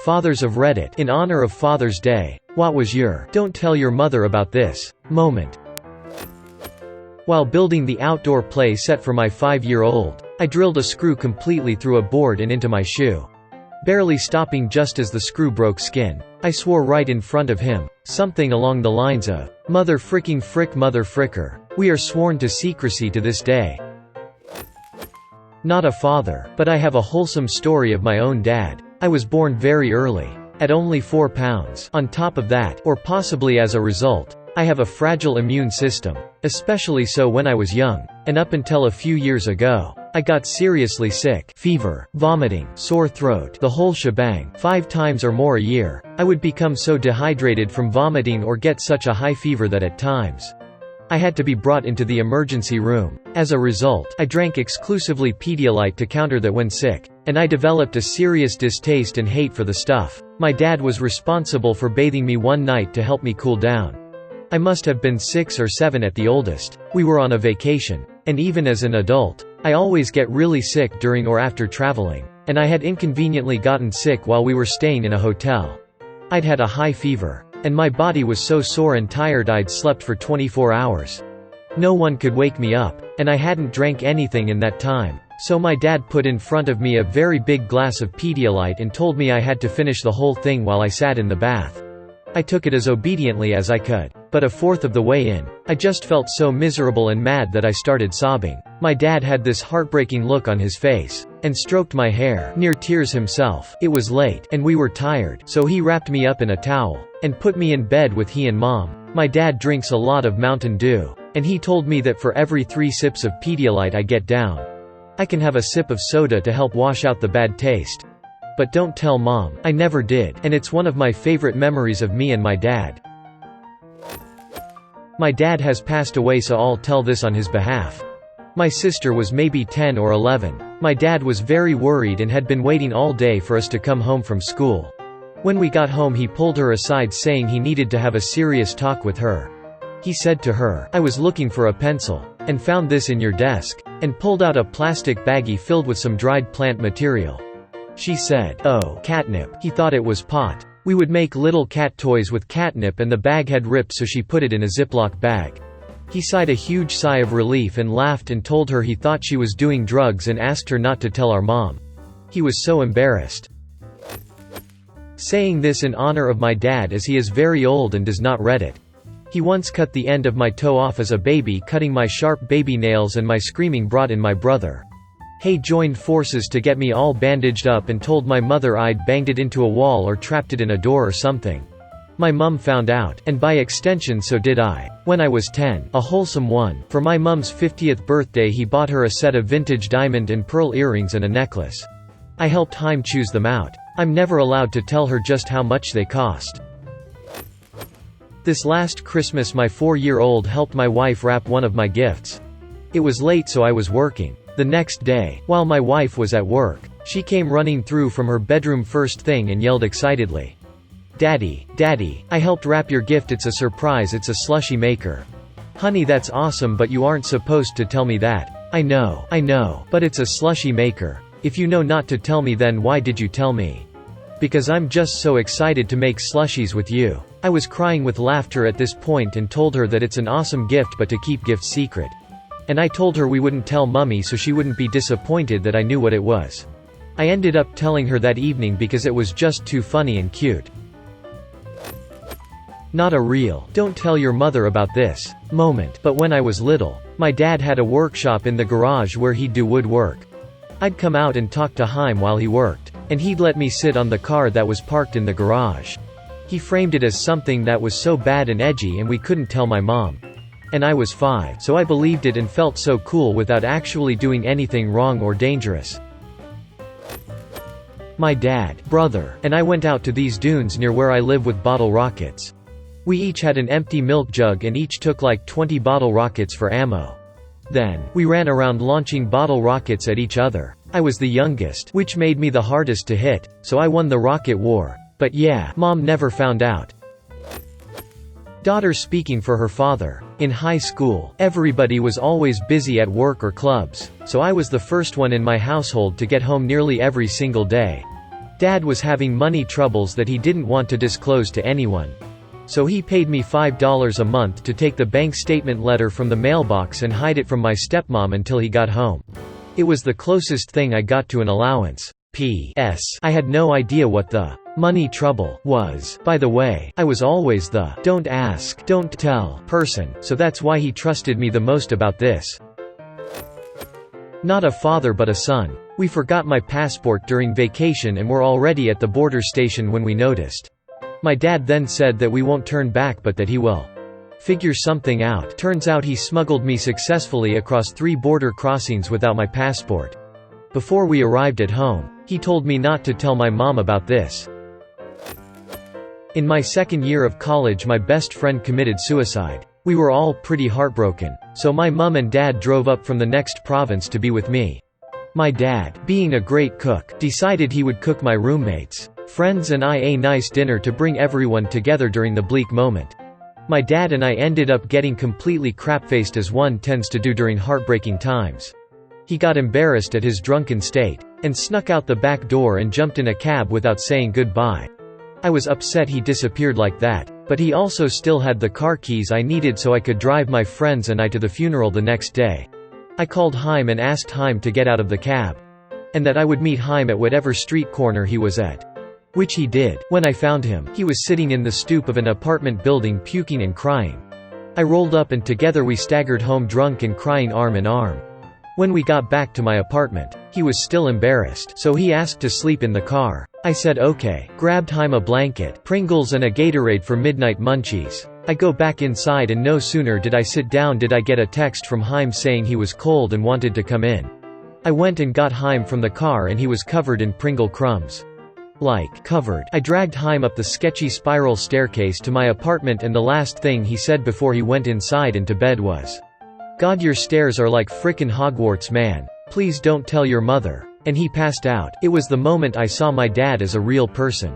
Fathers of Reddit, in honor of Father's Day, what was your "don't tell your mother about this" moment? While building the outdoor play set for my 5-year-old, I drilled a screw completely through a board and into my shoe. Barely stopping just as the screw broke skin. I swore right in front of him, something along the lines of, "Mother fricking frick mother fricker. We are sworn to secrecy to this day." Not a father, but I have a wholesome story of my own dad. I was born very early, at only 4 pounds. On top of that, or possibly as a result, I have a fragile immune system, especially so when I was young, and up until a few years ago, I got seriously sick, fever, vomiting, sore throat, the whole shebang, 5 times or more a year. I would become so dehydrated from vomiting or get such a high fever that at times, I had to be brought into the emergency room. As a result, I drank exclusively Pedialyte to counter that when sick, and I developed a serious distaste and hate for the stuff. My dad was responsible for bathing me one night to help me cool down. I must have been 6 or 7 at the oldest. We were on a vacation, and even as an adult, I always get really sick during or after traveling, and I had inconveniently gotten sick while we were staying in a hotel. I'd had a high fever, and my body was so sore and tired I'd slept for 24 hours. No one could wake me up, and I hadn't drank anything in that time, so my dad put in front of me a very big glass of Pedialyte and told me I had to finish the whole thing while I sat in the bath. I took it as obediently as I could, but a fourth of the way in, I just felt so miserable and mad that I started sobbing. My dad had this heartbreaking look on his face, and stroked my hair, near tears himself. It was late, and we were tired, so he wrapped me up in a towel, and put me in bed with he and Mom. My dad drinks a lot of Mountain Dew, and he told me that for every 3 sips of Pedialyte I get down, I can have a sip of soda to help wash out the bad taste. But don't tell Mom. I never did, and it's one of my favorite memories of me and my dad. My dad has passed away, so I'll tell this on his behalf. My sister was maybe 10 or 11. My dad was very worried and had been waiting all day for us to come home from school. When we got home, he pulled her aside saying he needed to have a serious talk with her. He said to her, "I was looking for a pencil, and found this in your desk," and pulled out a plastic baggie filled with some dried plant material. She said, "Oh, catnip." He thought it was pot. We would make little cat toys with catnip, and the bag had ripped, so she put it in a Ziploc bag. He sighed a huge sigh of relief and laughed and told her he thought she was doing drugs and asked her not to tell our mom. He was so embarrassed. Saying this in honor of my dad, as he is very old and does not read it. He once cut the end of my toe off as a baby, cutting my sharp baby nails, and my screaming brought in my brother. He joined forces to get me all bandaged up and told my mother I'd banged it into a wall or trapped it in a door or something. My mum found out, and by extension so did I. When I was 10, a wholesome one, for my mum's 50th birthday, he bought her a set of vintage diamond and pearl earrings and a necklace. I helped him choose them out. I'm never allowed to tell her just how much they cost. This last Christmas my 4-year-old helped my wife wrap one of my gifts. It was late, so I was working. The next day, while my wife was at work, she came running through from her bedroom first thing and yelled excitedly, "Daddy, Daddy, I helped wrap your gift. It's a surprise. It's a slushie maker." "Honey, that's awesome, but you aren't supposed to tell me that." I know, but it's a slushie maker. If you know not to tell me, then why did you tell me?" "Because I'm just so excited to make slushies with you." I was crying with laughter at this point and told her that it's an awesome gift, but to keep gifts secret. And I told her we wouldn't tell Mummy so she wouldn't be disappointed that I knew what it was. I ended up telling her that evening because it was just too funny and cute. Not a real "don't tell your mother about this" moment, but when I was little, my dad had a workshop in the garage where he'd do woodwork. I'd come out and talk to him while he worked, and he'd let me sit on the car that was parked in the garage. He framed it as something that was so bad and edgy and we couldn't tell my mom. And I was 5, so I believed it and felt so cool without actually doing anything wrong or dangerous. My dad, brother, and I went out to these dunes near where I live with bottle rockets. We each had an empty milk jug and each took like 20 bottle rockets for ammo. Then, we ran around launching bottle rockets at each other. I was the youngest, which made me the hardest to hit, so I won the rocket war. But yeah, Mom never found out. Daughter speaking for her father. In high school, everybody was always busy at work or clubs, so I was the first one in my household to get home nearly every single day. Dad was having money troubles that he didn't want to disclose to anyone. So he paid me $5 a month to take the bank statement letter from the mailbox and hide it from my stepmom until he got home. It was the closest thing I got to an allowance. P.S. I had no idea what the money trouble was. By the way, I was always the don't ask, don't tell person, so that's why he trusted me the most about this. Not a father but a son. We forgot my passport during vacation and were already at the border station when we noticed. My dad then said that we won't turn back but that he will figure something out. Turns out he smuggled me successfully across 3 border crossings without my passport. Before we arrived at home, he told me not to tell my mom about this. In my second year of college, my best friend committed suicide. We were all pretty heartbroken, so my mom and dad drove up from the next province to be with me. My dad, being a great cook, decided he would cook my roommates, friends and I a nice dinner to bring everyone together during the bleak moment. My dad and I ended up getting completely crap-faced as one tends to do during heartbreaking times. He got embarrassed at his drunken state, and snuck out the back door and jumped in a cab without saying goodbye. I was upset he disappeared like that, but he also still had the car keys I needed so I could drive my friends and I to the funeral the next day. I called Haim and asked Haim to get out of the cab, and that I would meet Haim at whatever street corner he was at. Which he did. When I found him, he was sitting in the stoop of an apartment building puking and crying. I rolled up and together we staggered home drunk and crying arm in arm. When we got back to my apartment, he was still embarrassed, so he asked to sleep in the car. I said okay, grabbed Haim a blanket, Pringles and a Gatorade for midnight munchies. I go back inside and no sooner did I sit down did I get a text from Haim saying he was cold and wanted to come in. I went and got Haim from the car and he was covered in Pringle crumbs. Like, covered. I dragged Haim up the sketchy spiral staircase to my apartment and the last thing he said before he went inside and to bed was, "God, your stairs are like frickin' Hogwarts, man. Please don't tell your mother." And he passed out. It was the moment I saw my dad as a real person.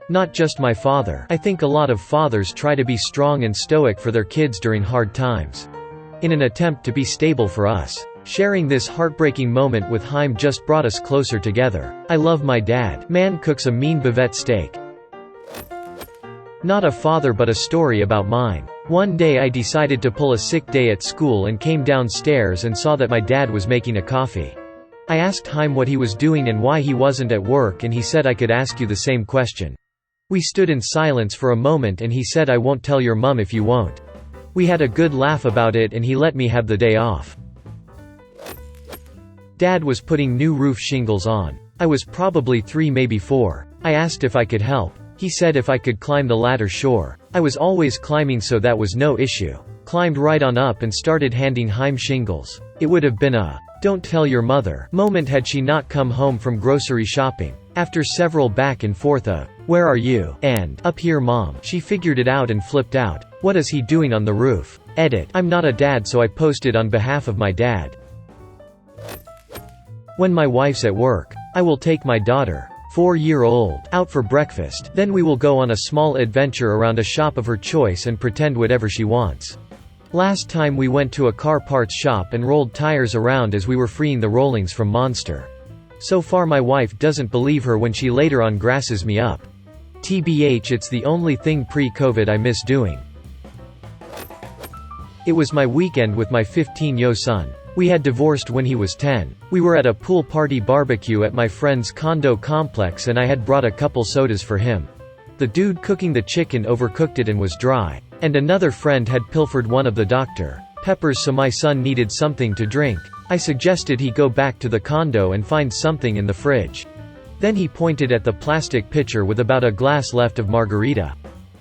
Not just my father. I think a lot of fathers try to be strong and stoic for their kids during hard times, in an attempt to be stable for us. Sharing this heartbreaking moment with Haim just brought us closer together. I love my dad. Man cooks a mean bavette steak. Not a father but a story about mine. One day I decided to pull a sick day at school and came downstairs and saw that my dad was making a coffee. I asked Haim what he was doing and why he wasn't at work and he said I could ask you the same question. We stood in silence for a moment and he said I won't tell your mum if you won't. We had a good laugh about it and he let me have the day off. Dad was putting new roof shingles on. I was probably 3 maybe 4. I asked if I could help. He said if I could climb the ladder sure. I was always climbing so that was no issue. Climbed right on up and started handing Haim shingles. It would have been a "don't tell your mother" moment had she not come home from grocery shopping. After several back and forth of "where are you?" and "up here mom," she figured it out and flipped out. What is he doing on the roof? Edit. I'm not a dad so I posted on behalf of my dad. When my wife's at work, I will take my daughter, 4-year-old, out for breakfast, then we will go on a small adventure around a shop of her choice and pretend whatever she wants. Last time we went to a car parts shop and rolled tires around as we were freeing the rollings from Monster. So far my wife doesn't believe her when she later on grasses me up. TBH, it's the only thing pre-COVID I miss doing. It was my weekend with my 15-year son. We had divorced when he was 10. We were at a pool party barbecue at my friend's condo complex and I had brought a couple sodas for him. The dude cooking the chicken overcooked it and was dry. And another friend had pilfered one of the Dr. Peppers so my son needed something to drink. I suggested he go back to the condo and find something in the fridge. Then he pointed at the plastic pitcher with about a glass left of margarita.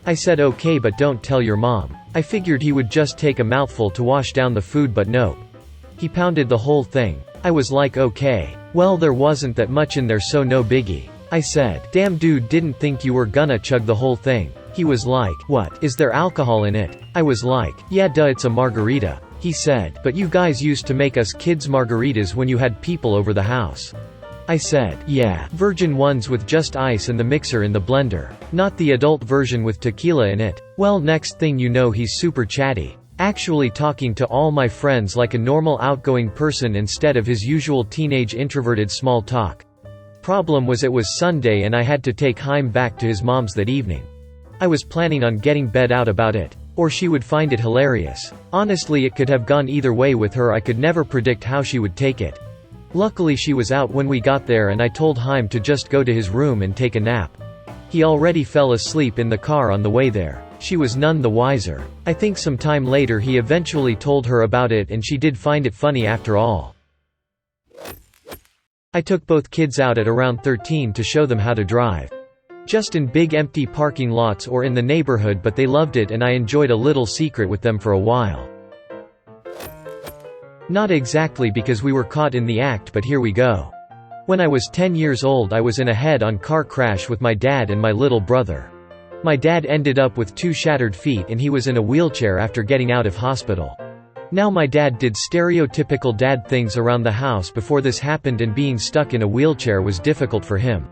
I said okay but don't tell your mom. I figured he would just take a mouthful to wash down the food but nope. He pounded the whole thing. I was like okay. Well there wasn't that much in there so no biggie. I said, damn dude didn't think you were gonna chug the whole thing. He was like, what, is there alcohol in it? I was like, yeah duh it's a margarita. He said, but you guys used to make us kids margaritas when you had people over the house. I said, yeah, virgin ones with just ice and the mixer in the blender. Not the adult version with tequila in it. Well next thing you know he's super chatty. Actually talking to all my friends like a normal outgoing person instead of his usual teenage introverted small talk. problem was it was Sunday and I had to take Haim back to his mom's that evening. I was planning on getting bed out about it. Or she would find it hilarious. Honestly, it could have gone either way with her. I could never predict how she would take it. Luckily she was out when we got there and I told Haim to just go to his room and take a nap. He already fell asleep in the car on the way there. She was none the wiser. I think some time later he eventually told her about it and she did find it funny after all. I took both kids out at around 13 to show them how to drive. Just in big empty parking lots or in the neighborhood, but they loved it and I enjoyed a little secret with them for a while. Not exactly because we were caught in the act, but here we go. When I was 10 years old I was in a head-on car crash with my dad and my little brother. My dad ended up with 2 shattered feet and he was in a wheelchair after getting out of hospital. Now my dad did stereotypical dad things around the house before this happened, and being stuck in a wheelchair was difficult for him.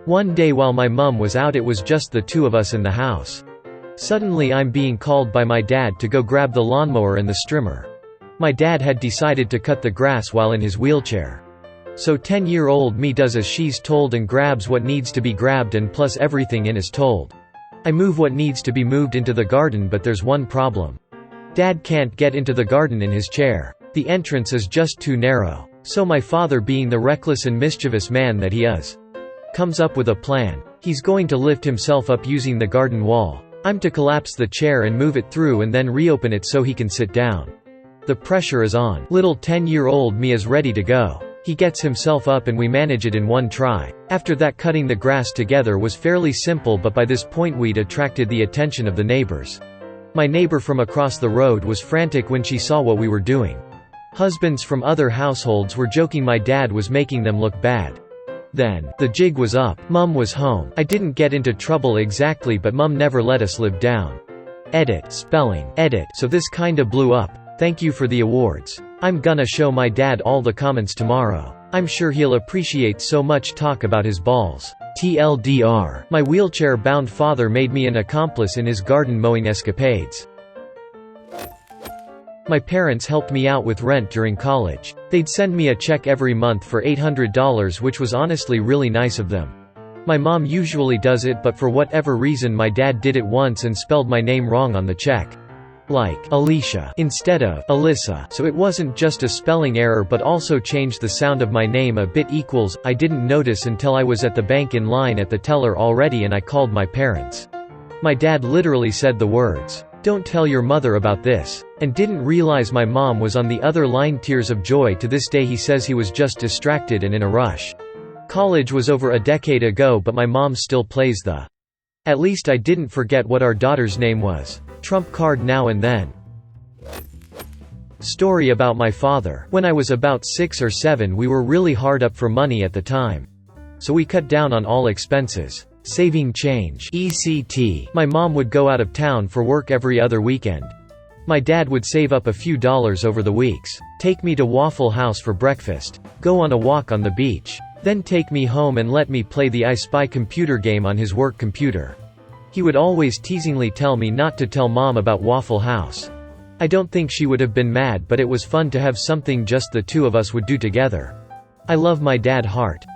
One day while my mum was out, it was just the 2 of us in the house. Suddenly I'm being called by my dad to go grab the lawnmower and the strimmer. My dad had decided to cut the grass while in his wheelchair. So 10-year-old me does as she's told and grabs what needs to be grabbed and plus everything in as told. I move what needs to be moved into the garden, but there's one problem. Dad can't get into the garden in his chair. The entrance is just too narrow. So my father, being the reckless and mischievous man that he is, comes up with a plan. He's going to lift himself up using the garden wall. I'm to collapse the chair and move it through and then reopen it so he can sit down. The pressure is on. Little 10-year-old me is ready to go. He gets himself up and we manage it in one try. After that, cutting the grass together was fairly simple, but by this point we'd attracted the attention of the neighbors. My neighbor from across the road was frantic when she saw what we were doing. Husbands from other households were joking my dad was making them look bad. Then, the jig was up. Mum was home. I didn't get into trouble exactly, but Mum never let us live down. Edit. Spelling. Edit. So this kinda blew up. Thank you for the awards. I'm gonna show my dad all the comments tomorrow. I'm sure he'll appreciate so much talk about his balls. TLDR. My wheelchair-bound father made me an accomplice in his garden mowing escapades. My parents helped me out with rent during college. They'd send me a check every month for $800, which was honestly really nice of them. My mom usually does it, but for whatever reason my dad did it once and spelled my name wrong on the check. Like Alicia instead of Alyssa. So it wasn't just a spelling error but also changed the sound of my name a bit. I didn't notice until I was at the bank in line at the teller already and I called my parents. My dad literally said the words, "Don't tell your mother about this," and didn't realize my mom was on the other line. Tears of joy to this day. He says he was just distracted and in a rush. College was over a decade ago but my mom still plays the "At least I didn't forget what our daughter's name was" trump card now and then. Story about my father. When I was about 6 or 7 we were really hard up for money at the time. So we cut down on all expenses. Saving change. ECT. My mom would go out of town for work every other weekend. My dad would save up a few dollars over the weeks. Take me to Waffle House for breakfast. Go on a walk on the beach. Then take me home and let me play the I Spy computer game on his work computer. He would always teasingly tell me not to tell Mom about Waffle House. I don't think she would have been mad, but it was fun to have something just the 2 of us would do together. I love my dad heart.